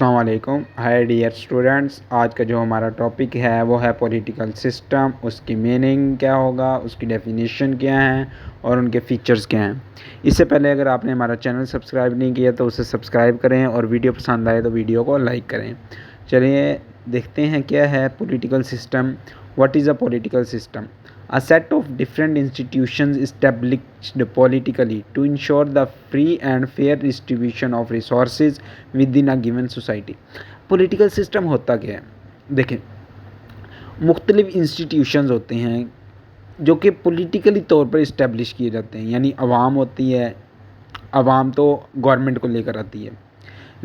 अस्सलाम वालेकुम। Hi dear students, आज का जो हमारा टॉपिक है वो है पॉलिटिकल सिस्टम। उसकी मीनिंग क्या होगा, उसकी डेफिनेशन क्या है और उनके फीचर्स क्या हैं। इससे पहले अगर आपने हमारा चैनल सब्सक्राइब नहीं किया तो उसे सब्सक्राइब करें और वीडियो पसंद आए तो वीडियो को लाइक करें। चलिए देखते हैं क्या है political system. What is a political system? A set of different institutions established politically to ensure the free and fair distribution of resources within a given society. Political system होता क्या है? देखें, मुख्तलिफ इंस्टीट्यूशंस होते हैं जो कि पॉलिटिकली तौर पर इस्टेब्लिश किए जाते हैं, यानी अवाम होती है। अवाम तो गवर्नमेंट को लेकर आती है,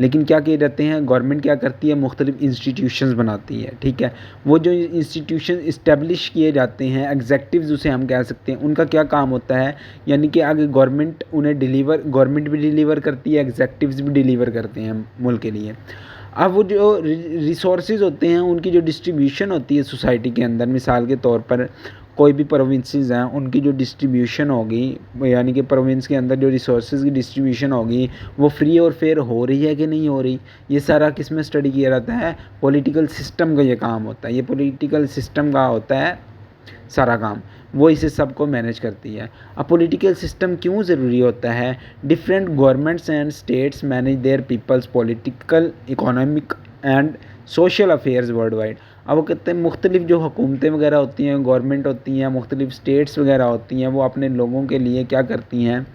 लेकिन क्या किए जाते हैं, गवर्नमेंट क्या करती है, मुख्तलिफ इंस्टीट्यूशंस बनाती है। ठीक है, वो जो इंस्टीट्यूशन इस्टेब्लिश किए जाते हैं, एग्जेक्टिव्स उसे हम कह सकते हैं, उनका क्या काम होता है, यानी कि आगे गवर्नमेंट भी डिलीवर करती है, एग्जेक्टिव्स भी डिलीवर करते हैं मुल्क के लिए। अब वो जो रिसोर्सेज होते हैं उनकी जो डिस्ट्रीब्यूशन होती है सोसाइटी के अंदर, मिसाल के तौर पर कोई भी प्रोविंसेस हैं उनकी जो डिस्ट्रीब्यूशन होगी, यानी कि प्रोविंस के अंदर जो रिसोर्सेज की डिस्ट्रीब्यूशन होगी वो फ्री और फेयर हो रही है कि नहीं हो रही, ये सारा किस में स्टडी किया जाता है, पॉलिटिकल सिस्टम का ये काम होता है। ये पॉलिटिकल सिस्टम का होता है सारा काम, वो इसे सबको मैनेज करती है। अब पॉलिटिकल सिस्टम क्यों ज़रूरी होता है? Different governments and states manage their peoples political, economic and social affairs worldwide. अब वो कहते हैं मुख्तलिफ जो हुकूमतें वगैरह होती हैं, गवर्नमेंट होती हैं, मुख्तलिफ स्टेट्स वगैरह होती हैं, वो अपने लोगों के लिए क्या करती हैं,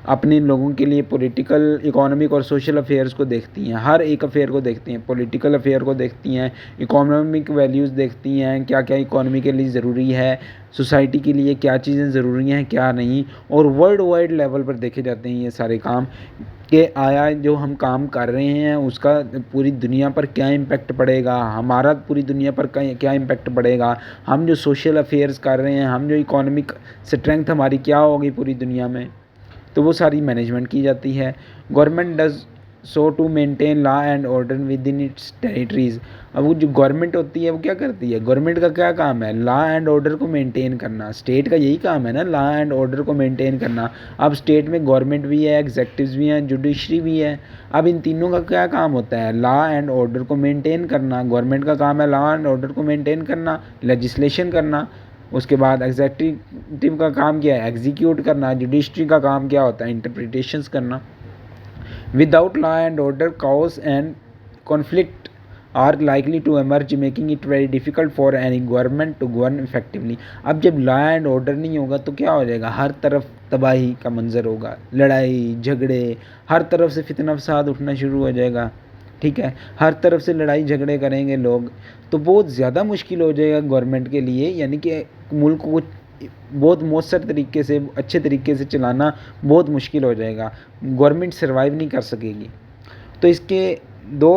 अपने लोगों के लिए पॉलिटिकल, इकोनॉमिक और सोशल अफेयर्स को देखती हैं। हर एक अफेयर को देखती हैं, पॉलिटिकल अफेयर को देखती हैं, इकोनॉमिक वैल्यूज़ देखती हैं, क्या क्या इकोनॉमी के लिए ज़रूरी है, सोसाइटी के लिए क्या चीज़ें ज़रूरी हैं क्या नहीं, और वर्ल्ड वाइड लेवल पर देखे जाते हैं ये सारे काम कि आया जो हम काम कर रहे हैं उसका पूरी दुनिया पर क्या इम्पेक्ट पड़ेगा, हमारा पूरी दुनिया पर क्या इम्पेक्ट पड़ेगा, हम जो सोशल अफेयर्स कर रहे हैं, हम जो इकोनॉमिक स्ट्रेंथ हमारी क्या होगी पूरी दुनिया में, तो वो सारी मैनेजमेंट की जाती है। Government does so to maintain law and order within its territories. अब वो जो गवर्नमेंट होती है वो क्या करती है, गवर्नमेंट का क्या काम है, लॉ एंड ऑर्डर को मेंटेन करना। स्टेट का यही काम है ना, लॉ एंड ऑर्डर को मेंटेन करना। अब स्टेट में गवर्नमेंट भी है, एग्जेक्टिव्स भी हैं, जुडिशरी भी है। अब इन तीनों का क्या काम होता है, लॉ एंड ऑर्डर को मेंटेन करना। गवर्नमेंट का काम है लॉ एंड ऑर्डर को मेंटेन करना, लेजिस्लेशन करना। उसके बाद एग्जेक्टिव का काम क्या है, एग्जीक्यूट करना। जुडिशरी का काम क्या होता है, इंटरप्रिटेशंस करना। Without law and order chaos and conflict are likely to emerge, making it very difficult for any government to govern effectively. अब जब लॉ एंड ऑर्डर नहीं होगा तो क्या हो जाएगा, हर तरफ तबाही का मंजर होगा, लड़ाई झगड़े, हर तरफ से फितना फसाद उठना शुरू हो जाएगा। ठीक है, हर तरफ से लड़ाई झगड़े करेंगे लोग, तो बहुत ज़्यादा मुश्किल हो जाएगा गवर्नमेंट के लिए, यानी कि मुल्क को बहुत मौसर तरीके से, अच्छे तरीके से चलाना बहुत मुश्किल हो जाएगा, गवर्नमेंट सर्वाइव नहीं कर सकेगी। तो इसके दो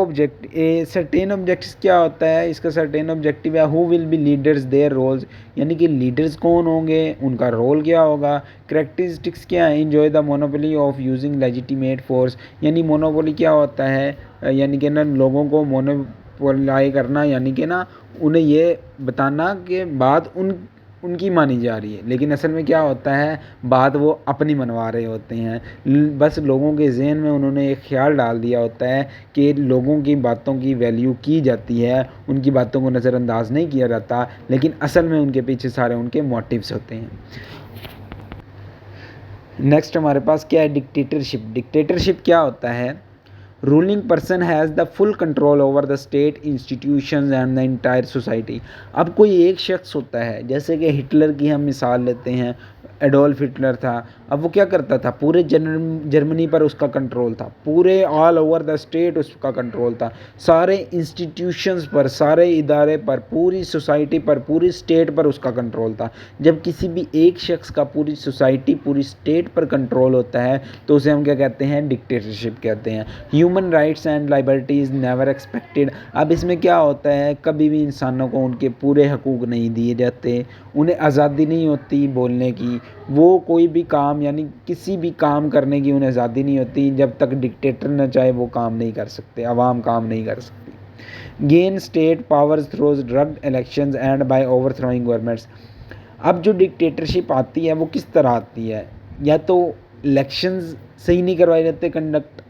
सर्टेन ऑब्जेक्टिव्स क्या होता है, इसका सर्टेन ऑब्जेक्टिव है who will be leaders their roles, यानी कि लीडर्स कौन होंगे, उनका रोल क्या होगा। करेक्टरिस्टिक्स क्या है, enjoy the monopoly of using legitimate force, यानी मोनोपोली क्या होता है, यानी कि ना लोगों को मोनोपोलाई करना, यानी कि ना उन्हें ये बताना कि बात उनकी मानी जा रही है, लेकिन असल में क्या होता है, बात वो अपनी मनवा रहे होते हैं। बस लोगों के जहन में उन्होंने एक ख्याल डाल दिया होता है कि लोगों की बातों की वैल्यू की जाती है, उनकी बातों को नज़रअंदाज नहीं किया जाता, लेकिन असल में उनके पीछे सारे उनके मोटिव्स होते हैं। नेक्स्ट हमारे पास क्या है, डिक्टेटरशिप। डिक्टेटरशिप क्या होता है, ruling person has the full control over the state institutions and the entire society. अब कोई एक शख्स होता है, जैसे कि हिटलर की हम मिसाल लेते हैं, एडोल्फ हिटलर था। अब वो क्या करता था, पूरे जर्मनी पर उसका कंट्रोल था, पूरे ऑल ओवर द स्टेट उसका कंट्रोल था, सारे इंस्टीट्यूशंस पर, सारे इदारे पर, पूरी सोसाइटी पर, पूरी स्टेट पर उसका कंट्रोल था। जब किसी भी एक शख्स का पूरी सोसाइटी, पूरी स्टेट पर कंट्रोल होता है तो उसे हम क्या कहते हैं, डिक्टेटरशिप कहते हैं। Human rights and liberties never expected. अब इसमें क्या होता है, कभी भी इंसानों को उनके पूरे हकूक़ नहीं दिए जाते, उन्हें आज़ादी नहीं होती बोलने की, वो कोई भी काम, यानी किसी भी काम करने की उन्हें आज़ादी नहीं होती। जब तक डिक्टेटर न चाहे वो काम नहीं कर सकते, अवाम काम नहीं कर सकती। Gain state powers through drug elections and by overthrowing governments. अब जो डिक्टेटरशिप आती है वो किस तरह आती है, या तो इलेक्शंस सही नहीं करवाए जाते कंडक्ट,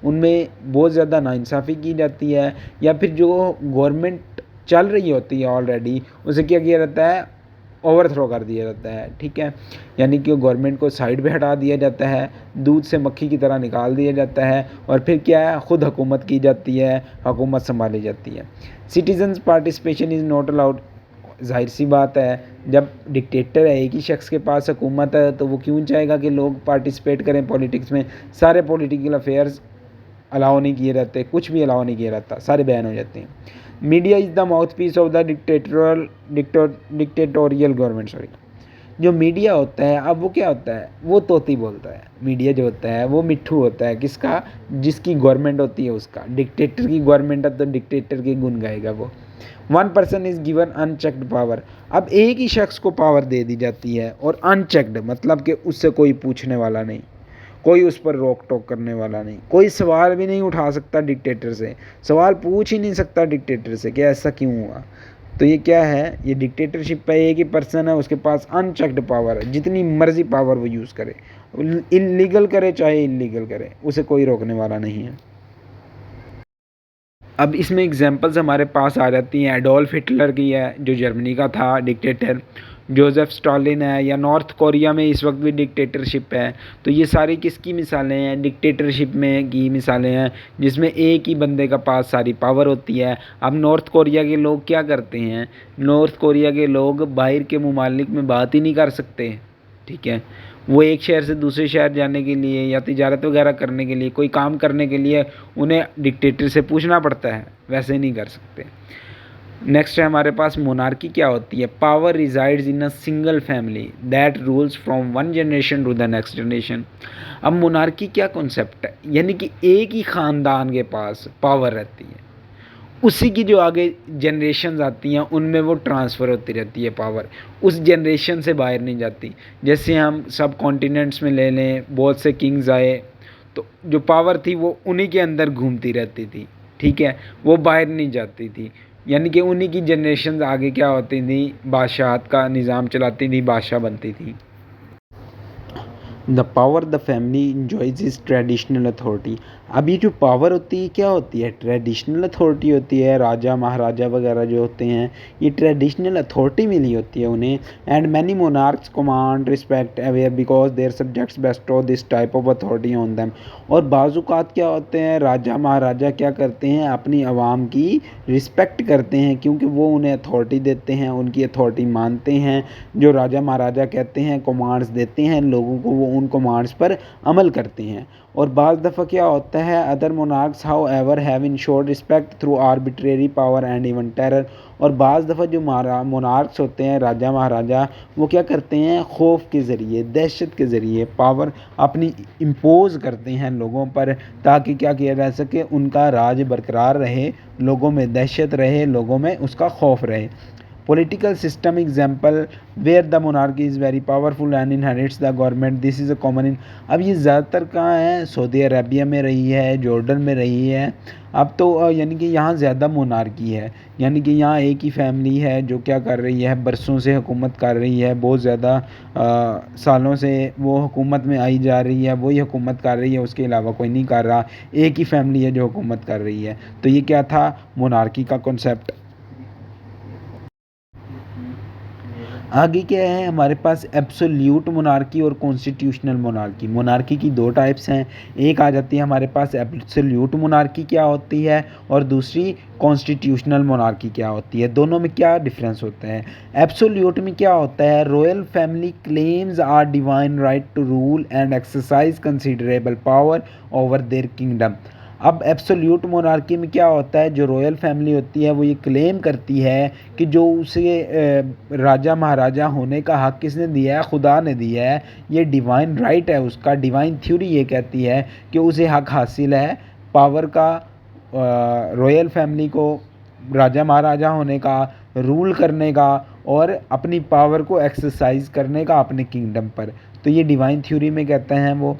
उनमें बहुत ज़्यादा नाइंसाफ़ी की जाती है, या फिर जो गवर्नमेंट चल रही होती है ऑलरेडी उसे क्या किया जाता है, ओवरथ्रो कर दिया जाता है। ठीक है, यानी कि गवर्नमेंट को साइड पे हटा दिया जाता है, दूध से मक्खी की तरह निकाल दिया जाता है, और फिर क्या है, खुद हुकूमत की जाती है, हुकूमत संभाली जाती है। Citizens participation is not allowed. ज़ाहिर सी बात है, जब डिक्टेटर है, एक ही शख्स के पास हुकूमत है, तो वो क्यों चाहेगा कि लोग पार्टिसिपेट करें पॉलिटिक्स में। सारे पॉलिटिकल अफेयर्स अलाउ नहीं किए जाते, कुछ भी अलाउ नहीं किया जाता, सारे बैन हो जाते हैं। Media is the mouthpiece of the dictatorial government. Sorry, जो मीडिया होता है, अब वो क्या होता है, वो तोती बोलता है। मीडिया जो होता है वो मिट्ठू होता है, किसका, जिसकी गवर्नमेंट होती है उसका। डिक्टेटर की गवर्नमेंट है तो डिक्टेटर के गुण गाएगा वो। One person is given unchecked power. अब एक ही शख्स को पावर दे दी जाती है, और अनचेक्ड मतलब कि उससे कोई पूछने वाला नहीं, कोई उस पर रोक टोक करने वाला नहीं, कोई सवाल भी नहीं उठा सकता डिक्टेटर से, सवाल पूछ ही नहीं सकता डिक्टेटर से कि ऐसा क्यों हुआ। तो ये क्या है, ये डिक्टेटरशिप पे एक ही पर्सन है, उसके पास अनचेक्ड पावर है, जितनी मर्जी पावर वो यूज़ करे, इलीगल करे चाहे इलीगल करे, उसे कोई रोकने वाला नहीं है। अब इसमें एग्जांपल्स हमारे पास आ जाती हैं। एडोल्फ हिटलर की है, जो जर्मनी का था डिक्टेटर। जोसेफ स्टालिन है, या नॉर्थ कोरिया में इस वक्त भी डिक्टेटरशिप है। तो ये सारी किसकी मिसालें हैं, डिक्टेटरशिप में की मिसालें हैं, जिसमें एक ही बंदे का पास सारी पावर होती है। अब नॉर्थ कोरिया के लोग क्या करते हैं, नॉर्थ कोरिया के लोग बाहर के ममालिक में बात ही नहीं कर सकते। ठीक है, वो एक शहर से दूसरे शहर जाने के लिए, या तिजारत वगैरह करने के लिए, कोई काम करने के लिए उन्हें डिक्टेटर से पूछना पड़ता है, वैसे नहीं कर सकते। नेक्स्ट है हमारे पास मोनार्की क्या होती है। Power resides in a single family that rules from one generation to the next generation. अब मोनार्की क्या कॉन्सेप्ट है, यानी कि एक ही ख़ानदान के पास पावर रहती है, उसी की जो आगे जनरेशन आती हैं उनमें वो ट्रांसफ़र होती रहती है पावर, उस जनरेशन से बाहर नहीं जाती। जैसे हम सब कॉन्टिनेंट्स में ले लें, बहुत से किंग्स आए, तो जो पावर थी वो उन्हीं के अंदर घूमती रहती थी। ठीक है, वो बाहर नहीं जाती थी, यानी कि उन्हीं की जनरेशन आगे क्या होती थी, बादशाहत का निज़ाम चलाती थी, बादशाह बनती थी। The power the family enjoys is traditional authority. अब ये जो पावर होती है क्या होती है, ट्रेडिशनल अथॉरिटी होती है। राजा महाराजा वगैरह जो होते हैं, ये ट्रेडिशनल अथॉरिटी मिली होती है उन्हें। And many monarchs command respect aware because their subjects bestow this type of authority on them. और बाज़ुकात क्या होते हैं, राजा महाराजा क्या करते हैं, अपनी आवाम की रिस्पेक्ट करते हैं, क्योंकि वो उन्हें अथॉरिटी देते हैं, उनकी अथॉरिटी मानते हैं। जो राजा महाराजा कहते हैं, कमांड्स देते हैं लोगों को, वो उन कमांड्स पर अमल करते हैं। और बाज़ दफ़ा क्या होता है, other monarchs how ever have insured respect through arbitrary power and even terror. और बाज़ दफ़ा जो मोनार्क्स होते हैं, राजा महाराजा, वो क्या करते हैं, खौफ के ज़रिए, दहशत के ज़रिए पावर अपनी इम्पोज़ करते हैं लोगों पर, ताकि क्या किया जा सके, उनका राज बरकरार रहे, लोगों में दहशत रहे, लोगों में उसका खौफ रहे। Political system example where the monarchy is very powerful and inherits the government, this is a common in। अब ये ज़्यादातर कहाँ है, सऊदी अरबिया में रही है, जॉर्डन में रही है। अब तो यानी कि यहाँ ज़्यादा मोनार्की है, यानी कि यहाँ एक ही फैमिली है जो क्या कर रही है, बरसों से हुकूमत कर रही है, बहुत ज़्यादा सालों से वो हुकूमत में आई जा रही है, वही हुकूमत कर रही है, उसके अलावा कोई नहीं कर रहा, एक ही फैमिली है जो हुकूमत कर रही है। तो ये क्या था, मोनार्की का कॉन्सेप्ट। आगे क्या है हमारे पास, एब्सोल्यूट मोनार्की और कॉन्स्टिट्यूशनल मोनार्की। मोनार्की की दो टाइप्स हैं, एक आ जाती है हमारे पास एब्सोल्यूट मोनार्की क्या होती है, और दूसरी कॉन्स्टिट्यूशनल मोनार्की क्या होती है। दोनों में क्या डिफरेंस होता है। एब्सोल्यूट में क्या होता है, royal family claims are divine right to rule and exercise considerable power over their kingdom. अब एब्सोल्यूट मोनार्की में क्या होता है, जो रॉयल फैमिली होती है वो ये क्लेम करती है कि जो उसे राजा महाराजा होने का हक़ किसने दिया है, खुदा ने दिया है, ये डिवाइन राइट है उसका। डिवाइन थ्योरी ये कहती है कि उसे हक़ हासिल है पावर का, रॉयल फैमिली को राजा महाराजा होने का, रूल करने का, और अपनी पावर को एक्सरसाइज करने का अपने किंगडम पर। तो ये डिवाइन थ्योरी में कहते हैं वो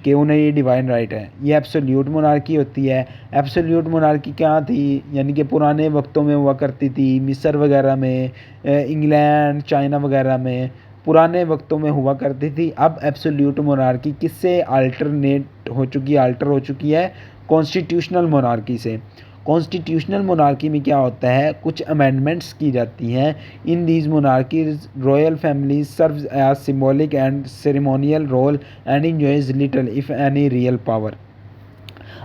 कि उन्हें ये डिवाइन राइट है। ये एब्सोल्यूट मोनार्की होती है। एब्सोल्यूट मोनार्की क्या थी, यानी कि पुराने वक्तों में हुआ करती थी, मिस्र वगैरह में, इंग्लैंड चाइना वगैरह में पुराने वक्तों में हुआ करती थी। अब एब्सोल्यूट मोनार्की किससे अल्टर हो चुकी है, कॉन्स्टिट्यूशनल मोनार्की से। कॉन्स्टिट्यूशनल मोनार्की में क्या होता है, कुछ अमेंडमेंट्स की जाती हैं। In these monarchies royal family serves as symbolic and ceremonial role and enjoys little if any real power.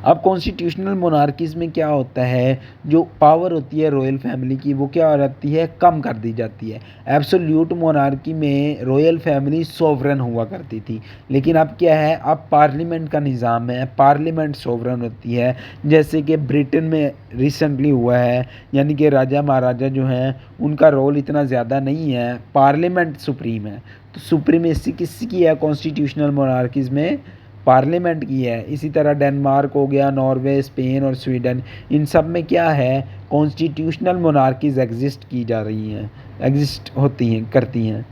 अब कॉन्स्टिट्यूशनल मोनार्कीज़ में क्या होता है, जो पावर होती है रॉयल फैमिली की वो क्या हो जाती है, कम कर दी जाती है। एब्सोल्यूट मोनार्की में रॉयल फैमिली सोवरन हुआ करती थी, लेकिन अब क्या है, अब पार्लियामेंट का निज़ाम है, पार्लियामेंट सोवरन होती है। जैसे कि ब्रिटेन में रिसेंटली हुआ है, यानी कि राजा महाराजा जो हैं उनका रोल इतना ज़्यादा नहीं है, पार्लियामेंट सुप्रीम है। तो सुप्रीमेसी किसकी है कॉन्स्टिट्यूशनल मोनार्कीज़ में, पार्लियामेंट की है। इसी तरह डेनमार्क हो गया, नॉर्वे, स्पेन और स्वीडन, इन सब में क्या है, कॉन्स्टिट्यूशनल मोनार्कीज एग्जिस्ट की जा रही हैं, एग्जिस्ट होती हैं, करती हैं।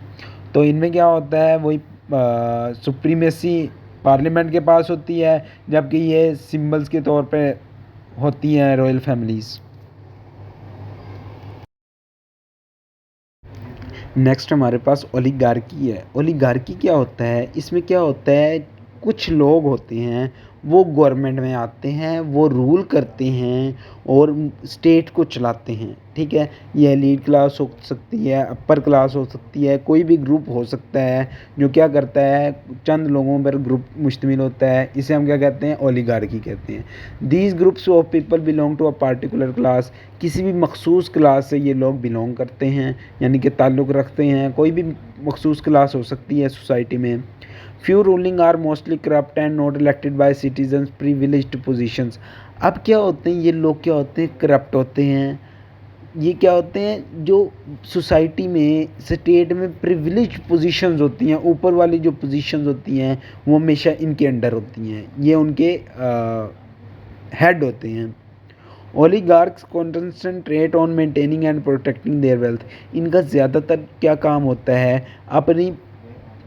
तो इनमें क्या होता है, वही सुप्रीमेसी पार्लियामेंट के पास होती है, जबकि ये सिंबल्स के तौर पे होती हैं रॉयल फैमिलीज़। नेक्स्ट हमारे पास ओलिगार्की है। ओलिगार्की क्या होता है, इसमें क्या होता है, कुछ लोग होते हैं वो गवर्नमेंट में आते हैं, वो रूल करते हैं और स्टेट को चलाते हैं। ठीक है, ये एलीट क्लास हो सकती है, अपर क्लास हो सकती है, कोई भी ग्रुप हो सकता है जो क्या करता है, चंद लोगों पर ग्रुप मुश्तमिल होता है। इसे हम क्या कहते हैं, ओलिगार्की कहते हैं। These groups of people belong to a particular class, किसी भी मखसूस क्लास से ये लोग बिलोंग करते हैं, यानी कि ताल्लुक़ रखते हैं। कोई भी मखसूस क्लास हो सकती है सोसाइटी में। Few ruling are mostly corrupt and not elected by citizens privileged positions. अब क्या होते हैं, ये लोग क्या होते हैं, करप्ट होते हैं। ये क्या होते हैं, जो सोसाइटी में, स्टेट में प्रिविलेज्ड पोजीशंस होती हैं, ऊपर वाली जो पोजीशंस होती हैं वो हमेशा इनके अंडर होती हैं, ये उनके हेड होते हैं। Oligarchs concentrate on maintaining and protecting there wealth. इनका ज़्यादातर क्या काम होता है, अपनी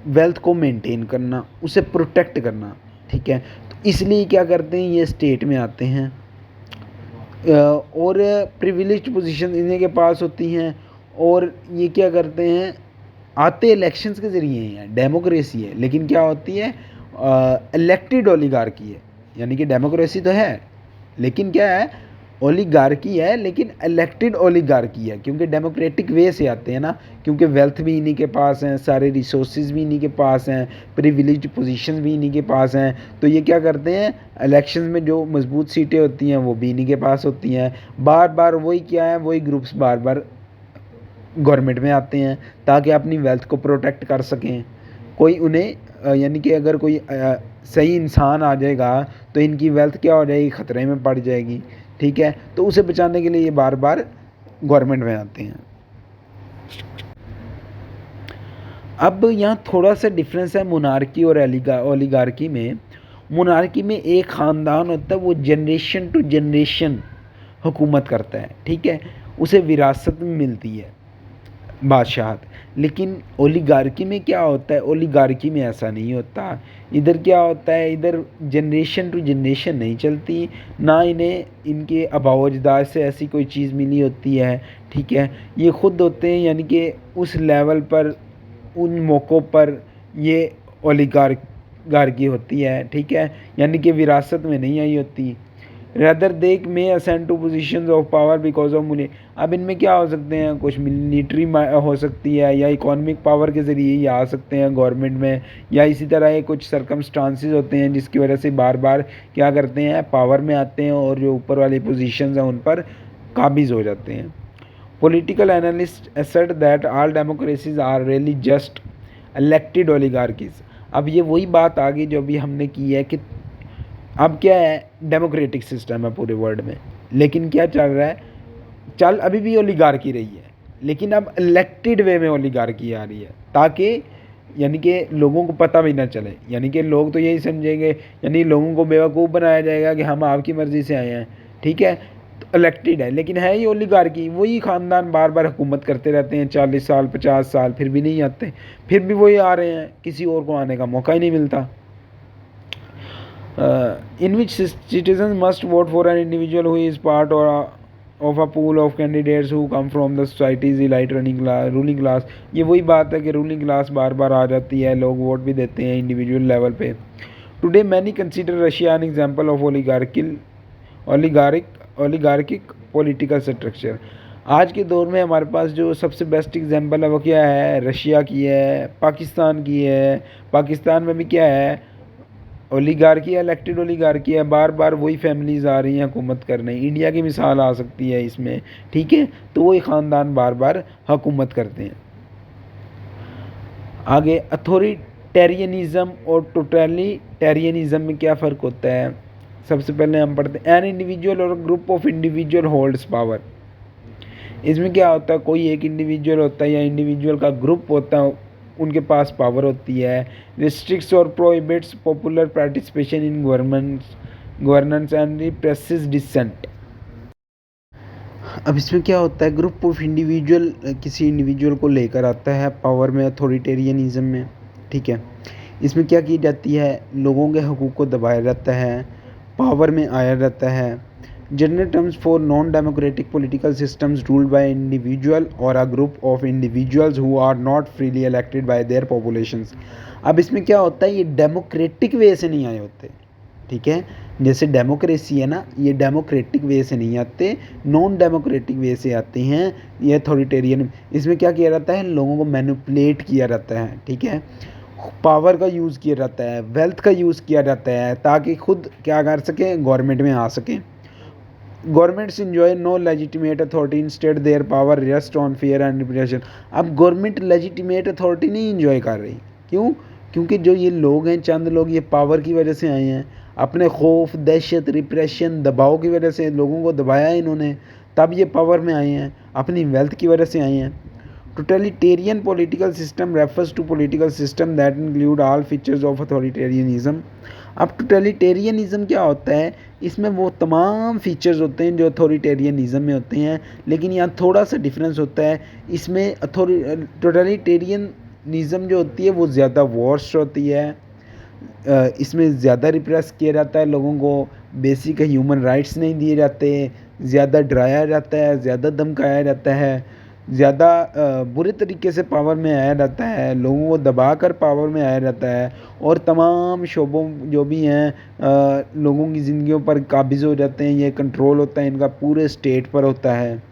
वेल्थ को मेंटेन करना, उसे प्रोटेक्ट करना। ठीक है, तो इसलिए क्या करते हैं, ये स्टेट में आते हैं और प्रिविलेज्ड पोजीशन इन्हीं के पास होती हैं। और ये क्या करते हैं, आते इलेक्शंस के ज़रिए हैं, डेमोक्रेसी है, लेकिन क्या होती है, इलेक्टेड ओलिगार्की है। यानी कि डेमोक्रेसी तो है, लेकिन क्या है, ओलिगार्की है लेकिन इलेक्टेड ओलिगार्की है, क्योंकि डेमोक्रेटिक वे से आते हैं ना, क्योंकि वेल्थ भी इन्हीं के पास हैं, सारे रिसोर्सेज भी इन्हीं के पास हैं, प्रिविलेज्ड पोजीशंस भी इन्हीं के पास हैं। तो ये क्या करते हैं, इलेक्शंस में जो मजबूत सीटें होती हैं वो भी इन्हीं के पास होती हैं। बार बार वही क्या है, वही ग्रुप्स बार बार गवर्नमेंट में आते हैं ताकि अपनी वेल्थ को प्रोटेक्ट कर सकें। कोई उन्हें यानी कि अगर कोई सही इंसान आ जाएगा तो इनकी वेल्थ क्या हो जाएगी, ख़तरे में पड़ जाएगी। ठीक है, तो उसे बचाने के लिए ये बार बार गवर्नमेंट में आते हैं। अब यहाँ थोड़ा सा डिफरेंस है मोनार्की और ओलिगार्की में। मोनार्की में एक ख़ानदान होता है, वो जनरेशन टू जनरेशन हुकूमत करता है। ठीक है, उसे विरासत में मिलती है बादशाहत। लेकिन ओलिगार्की में क्या होता है, ओलिगार्की में ऐसा नहीं होता। इधर क्या होता है, इधर जनरेशन टू जनरेशन नहीं चलती, ना इन्हें इनके आबाओ अजदाद से ऐसी कोई चीज़ मिली होती है। ठीक है, ये खुद होते हैं, यानी कि उस लेवल पर, उन मौक़ों पर ये ओलिगार्की होती है। ठीक है, यानी कि विरासत में नहीं आई होती। रदर दे में ascend two positions of power because of money. अब इनमें क्या हो सकते हैं, कुछ मिलिट्री हो सकती है, या इकोनॉमिक पावर के ज़रिए ये आ सकते हैं गवर्नमेंट में, या इसी तरह ये कुछ सर्कमस्टांसेस होते हैं जिसकी वजह से बार बार क्या करते हैं, पावर में आते हैं और जो ऊपर वाली पोजीशंस हैं उन पर काबिज हो जाते हैं। Political analyst assert that all democracies are really just elected oligarchies. अब ये वही बात आ गई जो अभी हमने की है कि अब क्या है, डेमोक्रेटिक सिस्टम है पूरे वर्ल्ड में, लेकिन क्या चल रहा है, चल अभी भी ओलिगार्की रही है, लेकिन अब इलेक्टेड वे में ओलिगार्की आ रही है, ताकि यानी कि लोगों को पता भी ना चले। यानी कि लोग तो यही समझेंगे, यानी लोगों को बेवकूफ़ बनाया जाएगा कि हम आपकी मर्ज़ी से आए हैं। ठीक है, तो इलेक्टेड है, लेकिन है ये ओलिगार्की। वही ख़ानदान बार बार हुकूमत करते रहते हैं, 40 साल 50 साल, फिर भी नहीं आते, फिर भी वही आ रहे हैं, किसी और को आने का मौका ही नहीं मिलता। In which citizens must vote for an individual who is part of a pool of candidates who come from the society's elite ruling class। ये वही बात है कि रूलिंग क्लास बार बार आ जाती है, लोग वोट भी देते हैं इंडिविजुअल लेवल पे। Today many consider Russia an example of oligarchical oligarchic political structure. आज के दौर में हमारे पास जो सबसे बेस्ट एग्जांपल है वो क्या है, रशिया की है, पाकिस्तान की है। पाकिस्तान में भी क्या है, ओलिगार्की, इलेक्टेड ओलिगार्की है, बार बार वही फैमिलीज आ रही हैं हुकूमत करने। इंडिया की मिसाल आ सकती है इसमें, ठीक है। तो वही ख़ानदान बार बार हुकूमत करते हैं। आगे अथॉरिटेरियनिज्म और टोटलिटेरियनिज्म में क्या फ़र्क होता है, सबसे पहले हम पढ़ते हैं। एन इंडिविजुअल और group of individual holds power. इसमें क्या होता है, कोई एक इंडिविजुअल होता है या इंडिविजुअल का ग्रुप होता है, उनके पास पावर होती है। रिस्ट्रिक्ट्स और prohibits popular participation in governance and represses dissent. अब इसमें क्या होता है, ग्रुप ऑफ इंडिविजुअल किसी इंडिविजुअल को लेकर आता है पावर में, अथॉरिटेरियनिज्म में, ठीक है। इसमें क्या की जाती है, लोगों के हकूक़ को दबाया जाता है, पावर में आया जाता है। General terms for non democratic political systems ruled by individual और a group of individuals who are not freely elected by their populations. अब इसमें क्या होता है, ये डेमोक्रेटिक वे से नहीं आए होते, ठीक है। जैसे डेमोक्रेसी है ना, ये डेमोक्रेटिक वे से नहीं आते, नॉन डेमोक्रेटिक वे से आते हैं ये अथॉरिटेरियन। इसमें क्या किया जाता है, लोगों को मैनिपुलेट किया जाता है, ठीक है। पावर का यूज़ किया जाता है, वेल्थ का यूज़ किया जाता है, ताकि खुद क्या कर सकें, गवर्नमेंट में आ सकें। Governments enjoy no legitimate authority, instead their power rest on fear and repression. अब गवर्नमेंट लेजिटिमेट अथॉरिटी नहीं इंजॉय कर रही, क्यों? क्योंकि जो ये लोग हैं, चंद लोग, ये पावर की वजह से आए हैं। अपने खौफ, दहशत, रिप्रेशन, दबाव की वजह से लोगों को दबाया इन्होंने, तब ये पावर में आए हैं। अपनी वेल्थ की वजह से आए हैं। Totalitarian political system refers to political system that include all features of authoritarianism. अब टोटलिटेरियनिज्म क्या होता है, इसमें वो तमाम फीचर्स होते हैं जो अथॉरिटेरियनिज्म में होते हैं, लेकिन यहाँ थोड़ा सा डिफरेंस होता है। इसमें टोटलिटेरियनिज्म जो होती है वो ज़्यादा वर्स्ट होती है। इसमें ज़्यादा रिप्रेस किया जाता है लोगों को, बेसिक ह्यूमन राइट्स नहीं दिए जाते, ज़्यादा डराया जाता है, ज़्यादा धमकाया जाता है, ज़्यादा बुरे तरीके से पावर में आया जाता है, लोगों को दबा कर पावर में आया जाता है, और तमाम शोबों जो भी हैं लोगों की ज़िंदगियों पर काबिज़ हो जाते हैं। ये कंट्रोल होता है इनका, पूरे स्टेट पर होता है।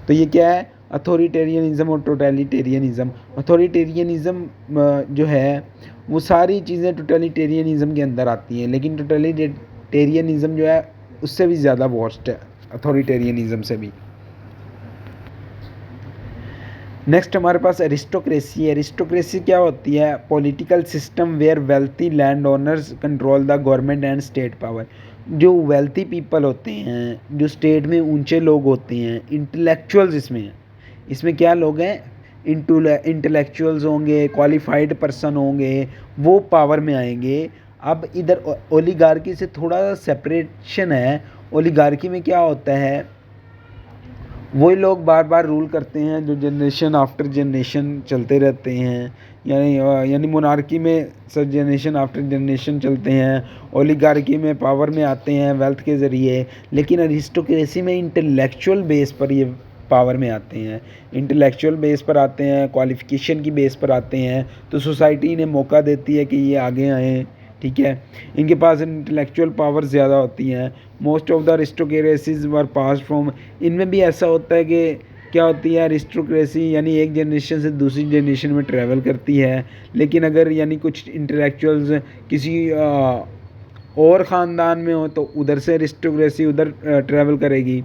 तो ये क्या है, अथॉरिटेरियनिज्म और टोटलिटेरियनिज्म। अथॉरिटेरियनिज्म जो है वो सारी चीज़ें टोटलिटेरियनिज्म के अंदर आती हैं, लेकिन टोटलिटेरियनिज्म जो है उससे भी ज़्यादा वर्स्ट है, अथॉरिटेरियनिज्म से भी। नेक्स्ट हमारे पास एरिस्टोक्रेसी है। एरिस्टोक्रेसी क्या होती है, political system where wealthy landowners control the government and state power. जो वेल्थी पीपल होते हैं, जो स्टेट में ऊंचे लोग होते हैं, इंटेलेक्चुअल्स इसमें क्या लोग हैं, इंटेलेक्चुअल्स होंगे, क्वालिफाइड पर्सन होंगे, वो पावर में आएंगे। अब इधर ओलिगार्की से थोड़ा सेपरेशन है। ओलिगार्की में क्या होता है, वही लोग बार बार रूल करते हैं जो जनरेशन आफ्टर जनरेशन चलते रहते हैं, यानी मोनार्की में सब जनरेशन आफ्टर जनरेशन चलते हैं, ओलिगार्की में पावर में आते हैं वेल्थ के ज़रिए, लेकिन अरिस्टोक्रेसी में इंटेलेक्चुअल बेस पर ये पावर में आते हैं, इंटेलेक्चुअल बेस पर आते हैं, क्वालिफ़िकेशन की बेस पर आते हैं। तो सोसाइटी इन्हें मौका देती है कि ये आगे आएँ, ठीक है। इनके पास इंटेलेक्चुअल पावर ज़्यादा होती हैं। Most of the aristocracies were pass from. इनमें भी ऐसा होता है कि क्या होती है, अरिस्टोक्रेसी यानी एक जनरेशन से दूसरी जनरेशन में ट्रैवल करती है, लेकिन अगर यानी कुछ इंटेलेक्चुअल्स किसी और ख़ानदान में हो तो उधर से अरिस्टोक्रेसी उधर ट्रैवल करेगी।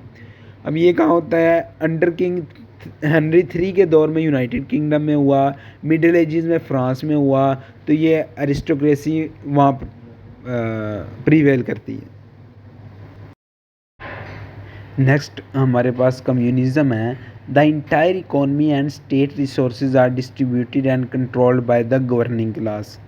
अब ये कहाँ होता है, अंडर किंग हेनरी III के दौर में यूनाइटेड किंगडम में हुआ, मिडिल एजेस में फ्रांस में हुआ, तो ये अरिस्टोक्रेसी वहाँ प्रीवेल करती है। नेक्स्ट हमारे पास कम्युनिज्म है। The entire economy and state resources are distributed and controlled by the governing class.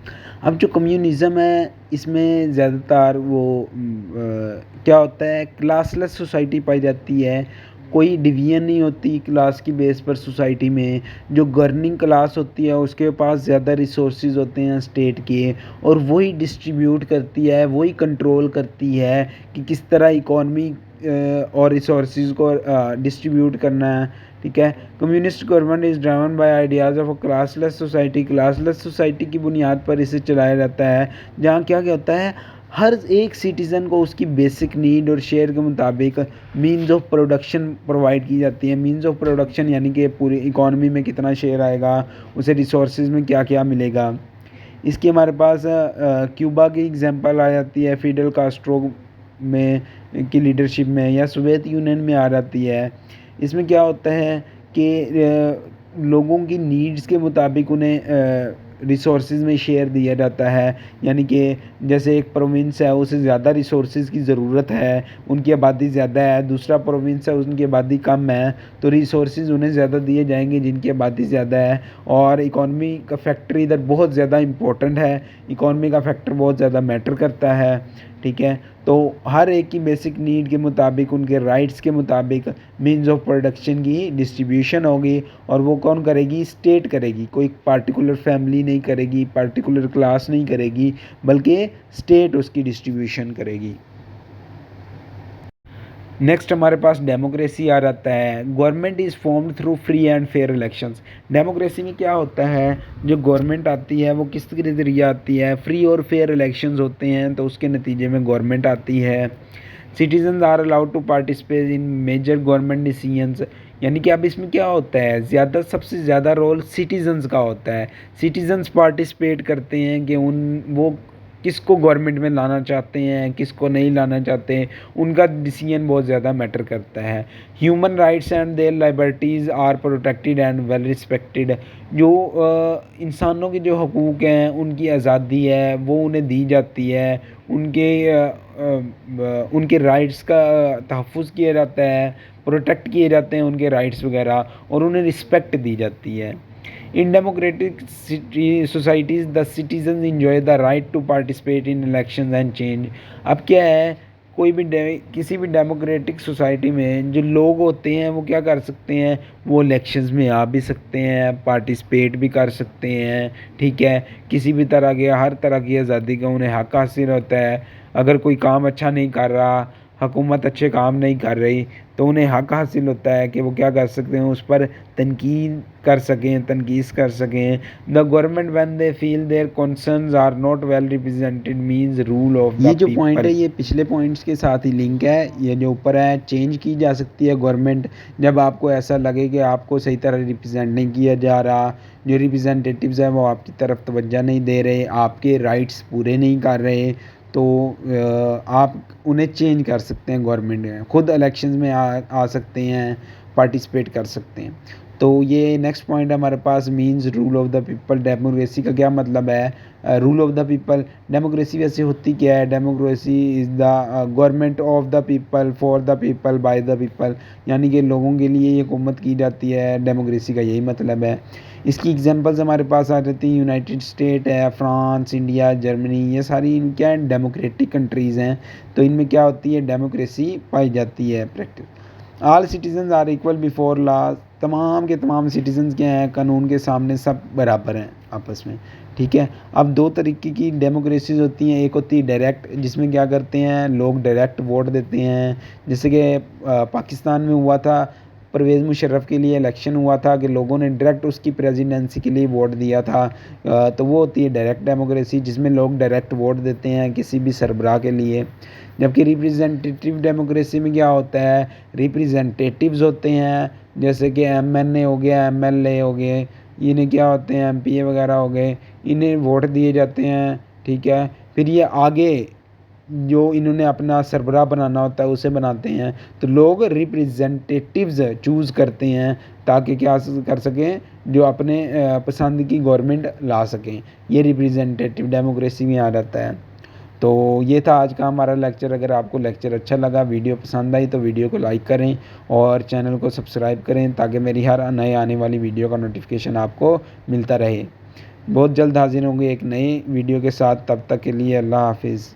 अब जो कम्युनिज्म है इसमें ज़्यादातर वो क्या होता है, क्लासलेस सोसाइटी पाई जाती है। कोई डिवीजन नहीं होती क्लास की बेस पर सोसाइटी में। जो गवर्निंग क्लास होती है उसके पास ज़्यादा रिसोर्सेज होते हैं स्टेट के, और वही डिस्ट्रीब्यूट करती है, वही कंट्रोल करती है कि किस तरह इकॉनमी और रिसोर्सेज को डिस्ट्रीब्यूट करना है, ठीक है। Communist government is driven by ideas of a classless society. Classless society की बुनियाद पर इसे चलाया जाता है, जहाँ क्या क्या होता है, हर एक सिटीज़न को उसकी बेसिक नीड और शेयर के मुताबिक मीन्स ऑफ प्रोडक्शन प्रोवाइड की जाती है। मीन्स ऑफ प्रोडक्शन यानी कि पूरी इकॉनमी में कितना शेयर आएगा, उसे रिसोर्सेज में क्या क्या मिलेगा। इसकी हमारे पास क्यूबा की एग्जांपल आ जाती है, फिडेल कास्ट्रो में की लीडरशिप में, या सोवियत यूनियन में आ जाती है। इसमें क्या होता है कि लोगों की नीड्स के मुताबिक उन्हें रिसोर्सेज में शेयर दिया जाता है। यानी कि जैसे एक प्रोविंस है, उसे ज़्यादा रिसोर्सेज की ज़रूरत है, उनकी आबादी ज़्यादा है, दूसरा प्रोविंस है उनकी आबादी कम है, तो रिसोर्सेज उन्हें ज़्यादा दिए जाएंगे जिनकी आबादी ज़्यादा है। और इकॉनमी का फैक्टर इधर बहुत ज़्यादा इम्पोर्टेंट है, इकॉनमी का फैक्टर बहुत ज़्यादा मैटर करता है। ठीक है, तो हर एक की बेसिक नीड के मुताबिक, उनके राइट्स के मुताबिक मीन्स ऑफ प्रोडक्शन की डिस्ट्रीब्यूशन होगी। और वो कौन करेगी? स्टेट करेगी। कोई पार्टिकुलर फैमिली नहीं करेगी, पार्टिकुलर क्लास नहीं करेगी, बल्कि स्टेट उसकी डिस्ट्रीब्यूशन करेगी। नेक्स्ट हमारे पास डेमोक्रेसी आ जाता है। Government is formed through free and fair elections. Democracy में क्या होता है, जो गवर्नमेंट आती है वो किस के ज़रिए आती है? फ्री और फेयर इलेक्शंस होते हैं, तो उसके नतीजे में गवर्नमेंट आती है। Citizens are allowed to participate in major government decisions. यानी कि अब इसमें क्या होता है, सबसे ज़्यादा रोल सिटीजन्स का होता है। सिटीजन्स पार्टिसिपेट करते हैं कि वो किसको गवर्नमेंट में लाना चाहते हैं, किसको नहीं लाना चाहते हैं, उनका डिसीजन बहुत ज़्यादा मैटर करता है। Human rights and their liberties are protected and well respected. जो इंसानों के जो हकूक़ हैं, उनकी आज़ादी है, वो उन्हें दी जाती है। उनके राइट्स का तहफ़्फ़ुज़ किया जाता है, प्रोटेक्ट किए जाते हैं उनके राइट्स वगैरह, और उन्हें रिस्पेक्ट दी जाती है। In democratic societies, the citizens enjoy the right to participate in elections and change. अब क्या है, किसी भी डेमोक्रेटिक सोसाइटी में जो लोग होते हैं वो क्या कर सकते हैं, वो इलेक्शंस में आ भी सकते हैं, पार्टिसिपेट भी कर सकते हैं। ठीक है, किसी भी तरह के, हर तरह की आज़ादी का उन्हें हक हासिल होता है। अगर कोई काम अच्छा नहीं कर रहा, हुकूमत अच्छे काम नहीं कर रही, तो उन्हें हक हासिल होता है कि वो क्या कर सकते हैं, उस पर तनकीद कर सकें, तनकीस कर सकें। The government when they feel their concerns are not well represented means rule of the people. ये जो पॉइंट है ये पिछले पॉइंट्स के साथ ही लिंक है। ये जो ऊपर है, चेंज की जा सकती है गवर्नमेंट जब आपको ऐसा लगे कि आपको सही तरह रिप्रेजेंट नहीं किया जा रहा, जो रिप्रेजेंटेटिव्स हैं वो आपकी तरफ तवज्जो नहीं दे रहे, आपके राइट्स पूरे नहीं कर रहे, तो आप उन्हें चेंज कर सकते हैं। गवर्नमेंट में खुद इलेक्शंस में आ सकते हैं, पार्टिसिपेट कर सकते हैं। तो ये नेक्स्ट पॉइंट हमारे पास means rule of the people. Democracy का क्या मतलब है? Rule of the people. Democracy वैसे होती क्या है? Democracy is the government of the people, for the people, by the people. यानी कि लोगों के लिए ये हुकूमत की जाती है। डेमोक्रेसी का यही मतलब है। इसकी एग्जांपल्स हमारे पास आ जाती हैं, यूनाइटेड स्टेट है, फ्रांस, इंडिया, जर्मनी, ये सारी क्या है, डेमोक्रेटिक कंट्रीज़ हैं। तो इनमें क्या होती है, डेमोक्रेसी पाई जाती है। Practice all citizens are equal before law. तमाम के तमाम सिटीजन्स क्या हैं, कानून के सामने सब बराबर हैं आपस में। ठीक है, अब दो तरीके की डेमोक्रेसीज होती हैं। एक होती है डायरेक्ट, जिसमें क्या करते हैं, लोग डायरेक्ट वोट देते हैं। जैसे कि पाकिस्तान में हुआ था, परवेज़ मुशर्रफ के लिए इलेक्शन हुआ था कि लोगों ने डायरेक्ट उसकी प्रेसिडेंसी के लिए वोट दिया था। तो वो होती है डायरेक्ट डेमोक्रेसी, जिसमें लोग डायरेक्ट वोट देते हैं किसी भी सरबराह के लिए। जबकि रिप्रेजेंटेटिव डेमोक्रेसी में क्या होता है, रिप्रेजेंटेटिव्स होते हैं, जैसे कि एमएनए हो गया, एमएलए हो गए, इन्हें क्या होते हैं, एमपीए वगैरह हो गए, इन्हें वोट दिए जाते हैं। ठीक है, फिर ये आगे जो इन्होंने अपना सरबराह बनाना होता है उसे बनाते हैं। तो लोग रिप्रेजेंटेटिव्स चूज़ करते हैं ताकि क्या कर सकें, जो अपने पसंद की गवर्नमेंट ला सकें। ये रिप्रेजेंटेटिव डेमोक्रेसी में आ जाता है। तो ये था आज का हमारा लेक्चर। अगर आपको लेक्चर अच्छा लगा, वीडियो पसंद आई, तो वीडियो को लाइक करें और चैनल को सब्सक्राइब करें ताकि मेरी हर नए आने वाली वीडियो का नोटिफिकेशन आपको मिलता रहे। बहुत जल्द हाजिर होंगे एक नई वीडियो के साथ। तब तक के लिए अल्लाह हाफिज़।